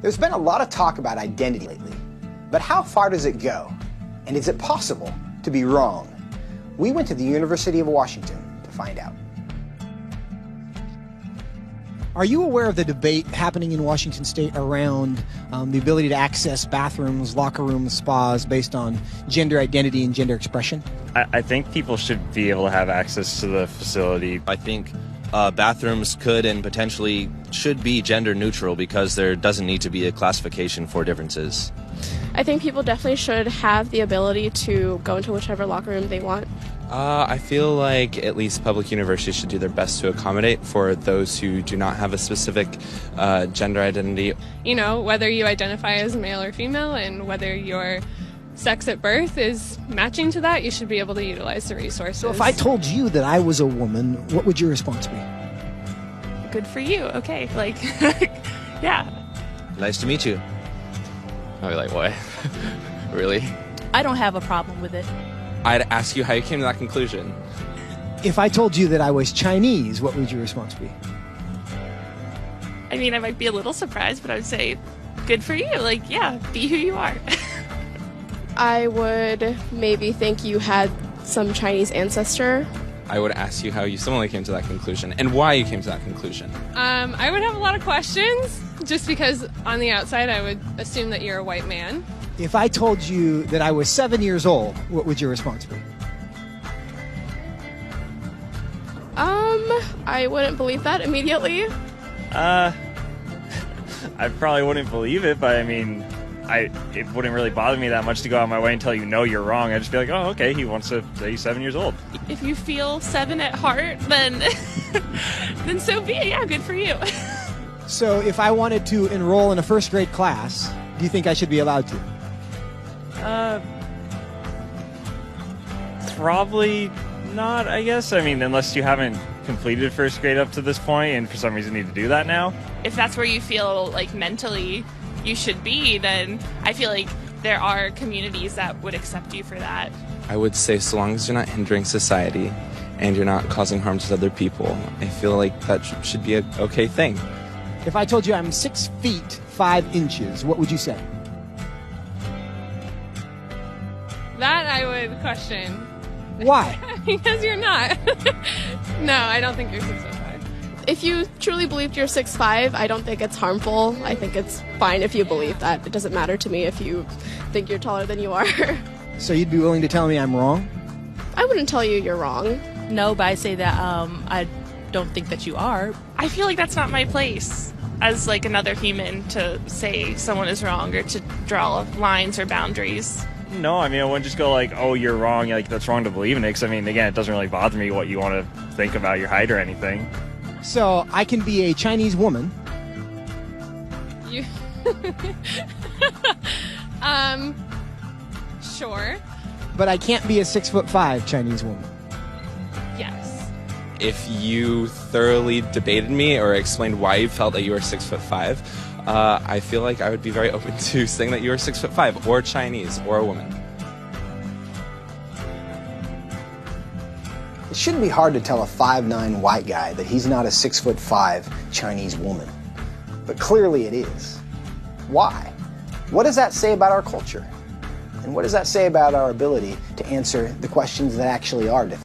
There's been a lot of talk about identity lately, but how far does it go? And is it possible to be wrong? We went to the University of Washington to find out. Are you aware of the debate happening in Washington State around the ability to access bathrooms, locker rooms, spas based on gender identity and gender expression? I think people should be able to have access to the facility. I think bathrooms could and potentially should be gender neutral because there doesn't need to be a classification for differences. I think people definitely should have the ability to go into whichever locker room they want. I feel like at least public universities should do their best to accommodate for those who do not have a specific gender identity. You know, whether you identify as male or female and whether your sex at birth is matching to that, you should be able to utilize the resources. So if I told you that I was a woman, what would your response be? Good for you. Okay, like, yeah. Nice to meet you. I'd be like, what? Really? I don't have a problem with it. I'd ask you how you came to that conclusion. If I told you that I was Chinese, what would your response be? I mean, I might be a little surprised, but I would say, good for you. Like, yeah, be who you are. I would maybe think you had some Chinese ancestor. I would ask you how you similarly came to that conclusion and why you came to that conclusion. I would have a lot of questions, just because on the outside I would assume that you're a white man. If I told you that I was 7 years old, what would your response be? I wouldn't believe that immediately. I probably wouldn't believe it, but I mean, it wouldn't really bother me that much to go out of my way and tell you, no, you're wrong. I'd just be like, oh, okay, he wants to say he's 7 years old. If you feel 7 at heart, then then so be it. Yeah, good for you. So if I wanted to enroll in a first grade class, do you think I should be allowed to? Probably not, I guess. I mean, unless you haven't completed first grade up to this point and for some reason need to do that now. If that's where you feel like mentally you should be, then I feel like there are communities that would accept you for that. I would say so long as you're not hindering society and you're not causing harm to other people, I feel like that should be an okay thing. If I told you I'm 6 feet 5 inches, what would you say? That I would question. Why? Because you're not. No, I don't think you're 6'5". If you truly believed you're 6'5", I don't think it's harmful. I think it's fine if you believe that. It doesn't matter to me if you think you're taller than you are. So you'd be willing to tell me I'm wrong? I wouldn't tell you you're wrong. No, but I say that I don't think that you are. I feel like that's not my place as like another human to say someone is wrong or to draw lines or boundaries. No, I mean, I wouldn't just go like, oh, you're wrong, like that's wrong to believe in it, because I mean, again, it doesn't really bother me what you want to think about your height or anything. So I can be a Chinese woman. You sure. But I can't be a 6'5" Chinese woman. Yes. If you thoroughly debated me or explained why you felt that you were 6'5", I feel like I would be very open to saying that you were 6'5", or Chinese, or a woman. It shouldn't be hard to tell a 5'9" white guy that he's not a 6'5" Chinese woman. But clearly it is. Why? What does that say about our culture? And what does that say about our ability to answer the questions that actually are difficult?